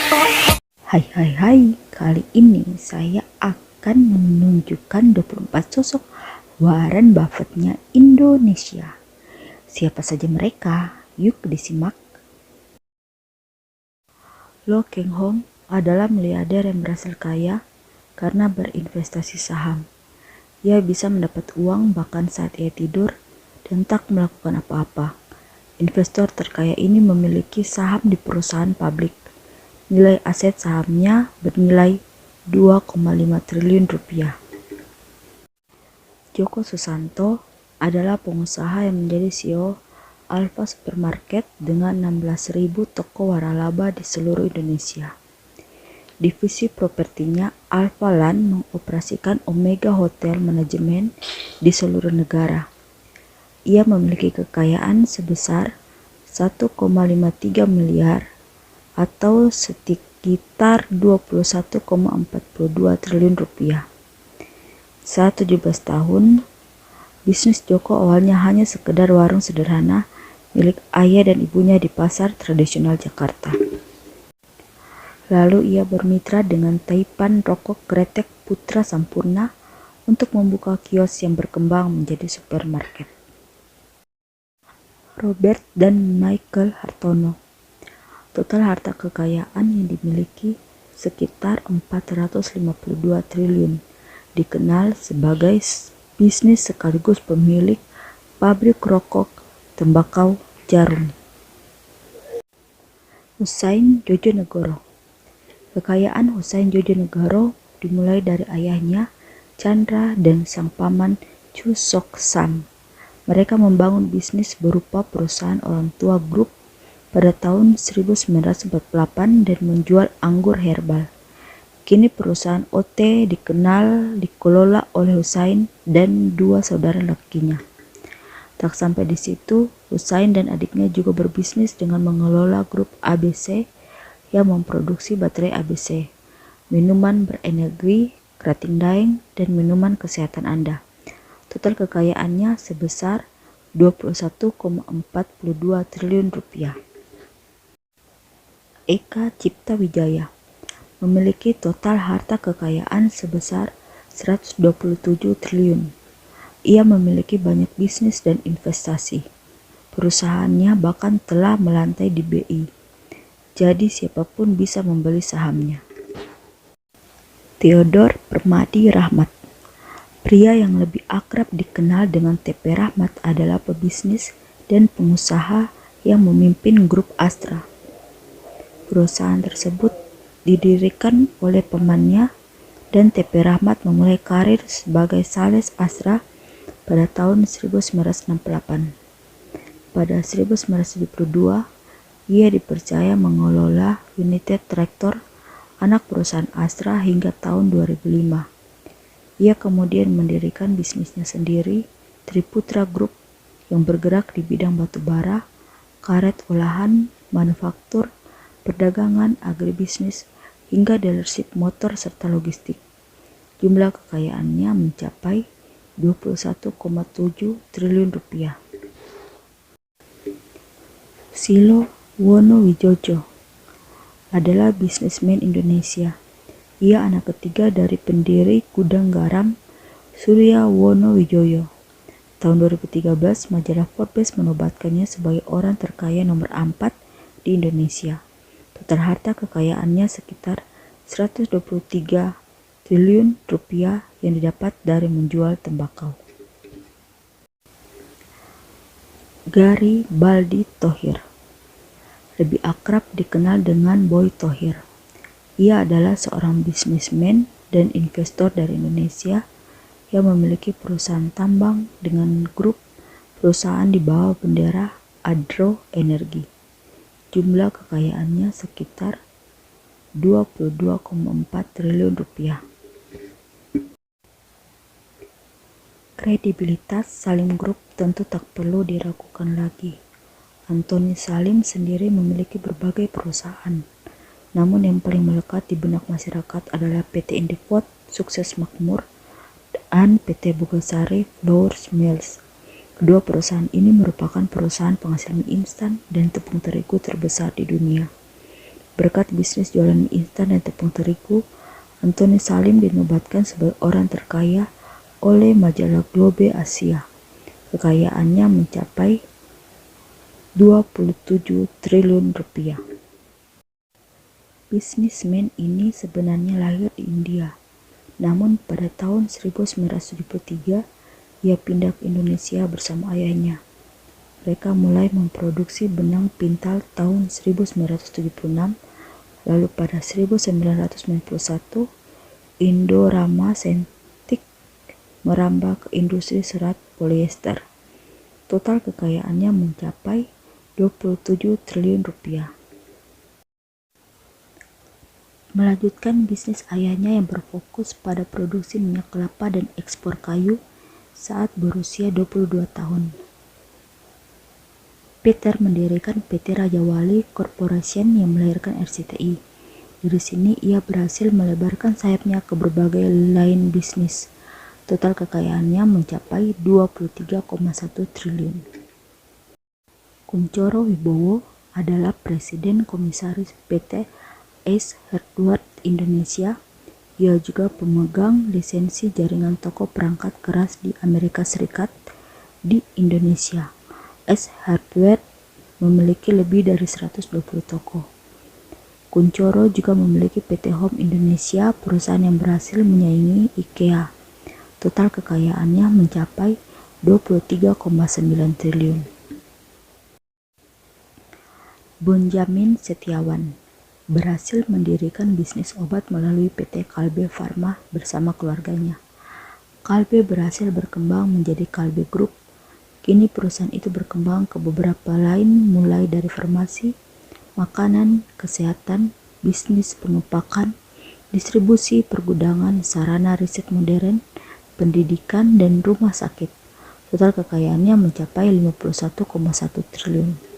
Hai, kali ini saya akan menunjukkan 24 sosok Warren Buffett-nya Indonesia. Siapa saja mereka? Yuk disimak. Lo Keng Hong adalah miliarder yang berhasil kaya karena berinvestasi saham. Ia bisa mendapat uang bahkan saat ia tidur dan tak melakukan apa-apa. Investor terkaya ini memiliki saham di perusahaan publik. Nilai aset sahamnya bernilai 2,5 triliun rupiah. Joko Susanto adalah pengusaha yang menjadi CEO Alfa Supermarket dengan 16.000 toko waralaba di seluruh Indonesia. Divisi propertinya Alfa Land mengoperasikan Omega Hotel Management di seluruh negara. Ia memiliki kekayaan sebesar 1,53 miliar atau sekitar 21,42 triliun rupiah. Saat 17 tahun, bisnis Joko awalnya hanya sekedar warung sederhana milik ayah dan ibunya di pasar tradisional Jakarta. Lalu ia bermitra dengan Taipan Rokok Kretek Putra Sampurna untuk membuka kios yang berkembang menjadi supermarket. Robert dan Michael Hartono. Total harta kekayaan yang dimiliki sekitar 452 triliun. Dikenal sebagai bisnis sekaligus pemilik pabrik rokok, tembakau, jarum. Husain Jojonegoro. Kekayaan Husain Jojonegoro dimulai dari ayahnya, Chandra, dan sang paman Chu Sok Sam. Mereka membangun bisnis berupa perusahaan orang tua grup pada tahun 1948 dan menjual anggur herbal. Kini perusahaan OT dikelola oleh Husain dan dua saudara lakinya. Tak sampai di situ, Husain dan adiknya juga berbisnis dengan mengelola grup ABC yang memproduksi baterai ABC, minuman berenergi, kerating daeng, dan minuman kesehatan Anda. Total kekayaannya sebesar 21,42 triliun rupiah. Eka Cipta Wijaya memiliki total harta kekayaan sebesar 127 triliun. Ia memiliki banyak bisnis dan investasi. Perusahaannya bahkan telah melantai di BI. Jadi siapapun bisa membeli sahamnya. Theodore Permadi Rahmat. Pria yang lebih akrab dikenal dengan TP Rahmat adalah pebisnis dan pengusaha yang memimpin grup Astra. Perusahaan tersebut didirikan oleh pamannya dan TP Rahmat memulai karir sebagai sales Astra pada tahun 1968. Pada 1972, ia dipercaya mengelola United Tractor, anak perusahaan Astra, hingga tahun 2005. Ia kemudian mendirikan bisnisnya sendiri, Triputra Group, yang bergerak di bidang batubara, karet olahan, manufaktur, perdagangan, agribisnis, hingga dealership motor serta logistik. Jumlah kekayaannya mencapai 21,7 triliun rupiah. Silo Wonowijojo adalah bisnismen Indonesia. Ia anak ketiga dari pendiri gudang garam Surya Wonowijoyo. Tahun 2013, majalah Forbes menobatkannya sebagai orang terkaya nomor 4 di Indonesia. Total harta kekayaannya sekitar 123 triliun rupiah yang didapat dari menjual tembakau. Garibaldi Thohir, lebih akrab dikenal dengan Boy Thohir. Ia adalah seorang bisnismen dan investor dari Indonesia yang memiliki perusahaan tambang dengan grup perusahaan di bawah bendera Adro Energi. Jumlah kekayaannya sekitar 22,4 triliun rupiah. Kredibilitas Salim Group tentu tak perlu diragukan lagi. Antoni Salim sendiri memiliki berbagai perusahaan. Namun yang paling melekat di benak masyarakat adalah PT Indipot, Sukses Makmur, dan PT Bogasari Flours Mills. Kedua perusahaan ini merupakan perusahaan penghasil mie instan dan tepung terigu terbesar di dunia. Berkat bisnis jualan mie instan dan tepung terigu, Anthony Salim dinobatkan sebagai orang terkaya oleh majalah Globe Asia. Kekayaannya mencapai 27 triliun rupiah. Bisnismen ini sebenarnya lahir di India, namun pada tahun 1973 ia pindah ke Indonesia bersama ayahnya. Mereka mulai memproduksi benang pintal tahun 1976, lalu pada 1991 Indorama Sentik merambah ke industri serat polyester. Total kekayaannya mencapai 27 triliun rupiah. Melanjutkan bisnis ayahnya yang berfokus pada produksi minyak kelapa dan ekspor kayu saat berusia 22 tahun. Peter mendirikan PT Raja Wali Corporation yang melahirkan RCTI. Dari sini ia berhasil melebarkan sayapnya ke berbagai lain bisnis. Total kekayaannya mencapai 23,1 triliun. Kunchoro Wibowo adalah Presiden Komisaris PT Ace Hardware Indonesia. Ia juga pemegang lisensi jaringan toko perangkat keras di Amerika Serikat di Indonesia. Ace Hardware memiliki lebih dari 120 toko. Kunchoro juga memiliki PT Home Indonesia, perusahaan yang berhasil menyaingi IKEA. Total kekayaannya mencapai 23,9 triliun. Bonjamin Setiawan berhasil mendirikan bisnis obat melalui PT Kalbe Farma bersama keluarganya. Kalbe berhasil berkembang menjadi Kalbe Group. Kini perusahaan itu berkembang ke beberapa lain mulai dari farmasi, makanan, kesehatan, bisnis pengepakan, distribusi, pergudangan, sarana riset modern, pendidikan, dan rumah sakit. Total kekayaannya mencapai 51,1 triliun.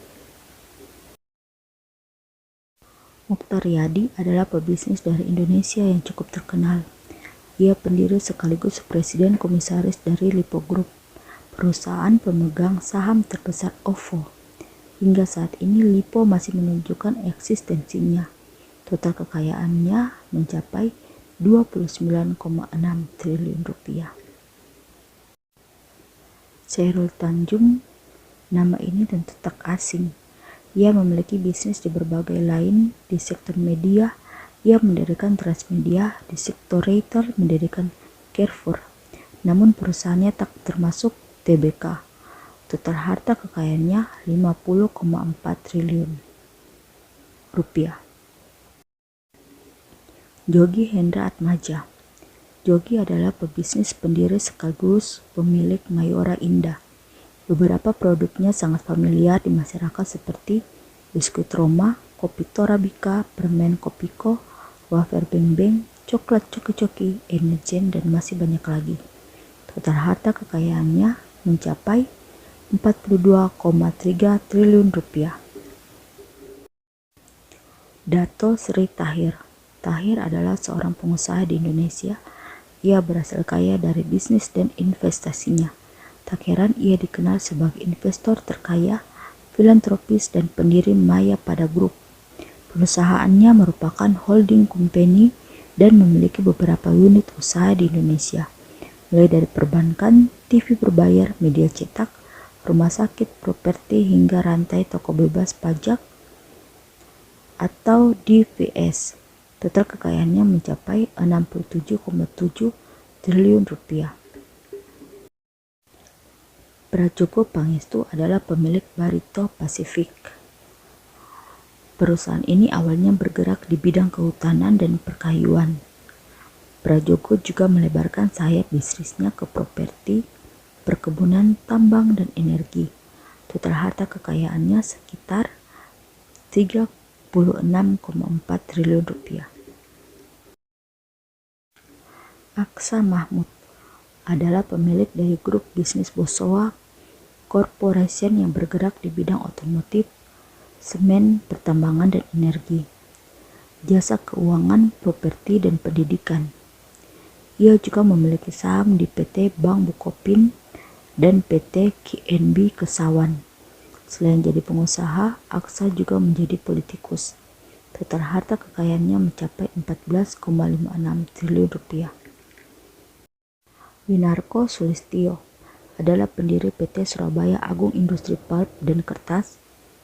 Mokhtar Yadi adalah pebisnis dari Indonesia yang cukup terkenal. Ia pendiri sekaligus presiden komisaris dari Lipo Group, perusahaan pemegang saham terbesar OVO. Hingga saat ini Lipo masih menunjukkan eksistensinya. Total kekayaannya mencapai 29,6 triliun rupiah. Chairul Tanjung, nama ini tentu tak asing. Ia memiliki bisnis di berbagai lain di sektor media. Ia mendirikan Transmedia, di sektor retail mendirikan Carrefour. Namun perusahaannya tak termasuk TBK. Total harta kekayaannya 50,4 triliun rupiah. Jogi Hendra Atmaja. Jogi adalah pebisnis, pendiri sekaligus pemilik Mayora Indah. Beberapa produknya sangat familiar di masyarakat seperti biskuit Roma, kopi Torabika, permen Kopiko, wafer Beng Beng, coklat Coki-Coki, Energen, dan masih banyak lagi. Total harta kekayaannya mencapai 42,3 triliun rupiah. Dato Sri Tahir. Tahir adalah seorang pengusaha di Indonesia. Ia berhasil kaya dari bisnis dan investasinya. Tak heran ia dikenal sebagai investor terkaya, filantropis, dan pendiri Maya Pada Group. Perusahaannya merupakan holding company dan memiliki beberapa unit usaha di Indonesia, mulai dari perbankan, TV berbayar, media cetak, rumah sakit, properti, hingga rantai toko bebas pajak atau DVS. Total kekayaannya mencapai 67,7 triliun rupiah. Prajogo Pangestu adalah pemilik Barito Pacific. Perusahaan ini awalnya bergerak di bidang kehutanan dan perkayuan. Prajogo juga melebarkan sayap bisnisnya ke properti, perkebunan, tambang, dan energi. Total harta kekayaannya sekitar 36,4 triliun rupiah. Aksa Mahmud adalah pemilik dari grup bisnis Bosowa Corporation yang bergerak di bidang otomotif, semen, pertambangan, dan energi, jasa keuangan, properti, dan pendidikan. Ia juga memiliki saham di PT Bank Bukopin dan PT KNB Kesawan. Selain jadi pengusaha, Aksa juga menjadi politikus. Total harta kekayaannya mencapai 14,56 triliun rupiah. Winarko Sulistyo adalah pendiri PT Surabaya Agung Industri Pulp dan Kertas.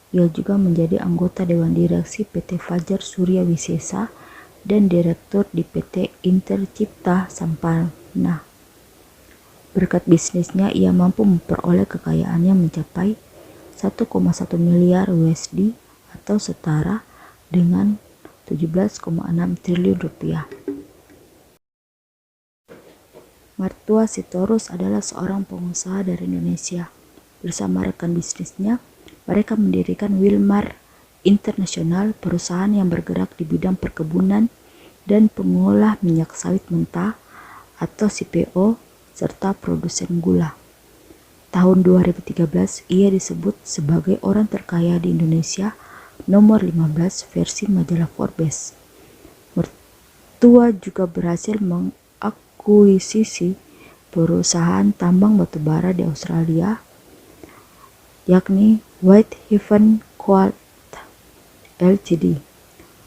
Ia juga menjadi anggota Dewan Direksi PT Fajar Surya Wisesa dan Direktur di PT Intercipta Sampana. Berkat bisnisnya, ia mampu memperoleh kekayaannya mencapai 1,1 miliar USD atau setara dengan 17,6 triliun rupiah. Martua Sitorus adalah seorang pengusaha dari Indonesia. Bersama rekan bisnisnya, mereka mendirikan Wilmar International, perusahaan yang bergerak di bidang perkebunan dan pengolah minyak sawit mentah atau CPO, serta produsen gula. Tahun 2013, ia disebut sebagai orang terkaya di Indonesia nomor 15 versi majalah Forbes. Mertua juga berhasil mengakuisisi perusahaan tambang batubara di Australia, yakni Whitehaven Coal Ltd.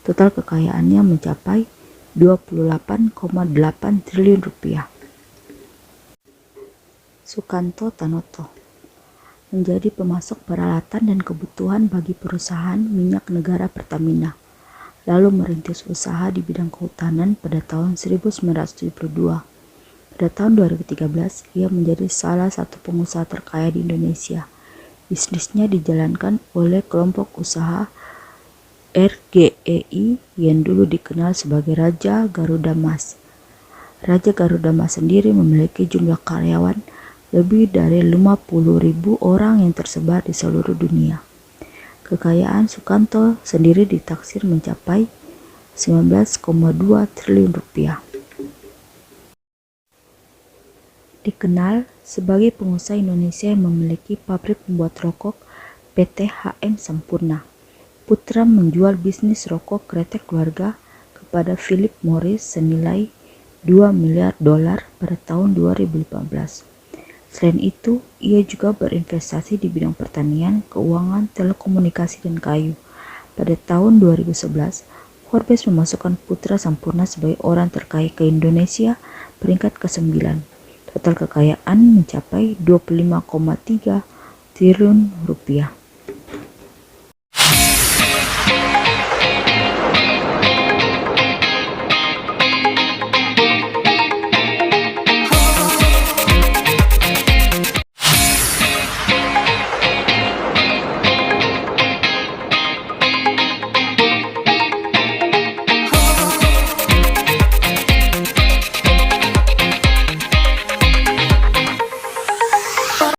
Total kekayaannya mencapai 28,8 triliun rupiah. Sukanto Tanoto menjadi pemasok peralatan dan kebutuhan bagi perusahaan minyak negara Pertamina, lalu merintis usaha di bidang kehutanan pada tahun 1972. Pada tahun 2013, ia menjadi salah satu pengusaha terkaya di Indonesia. Bisnisnya dijalankan oleh kelompok usaha RGEI yang dulu dikenal sebagai Raja Garuda Mas. Raja Garuda Mas sendiri memiliki jumlah karyawan lebih dari 50.000 orang yang tersebar di seluruh dunia. Kekayaan Sukanto sendiri ditaksir mencapai 19,2 triliun rupiah. Dikenal sebagai pengusaha Indonesia yang memiliki pabrik pembuat rokok PT HM Sampurna. Putra menjual bisnis rokok kretek keluarga kepada Philip Morris senilai $2 miliar pada tahun 2015. Selain itu, ia juga berinvestasi di bidang pertanian, keuangan, telekomunikasi, dan kayu. Pada tahun 2011, Forbes memasukkan putra Sampurna sebagai orang terkaya ke Indonesia peringkat ke-9. Total kekayaan mencapai 25,3 triliun rupiah.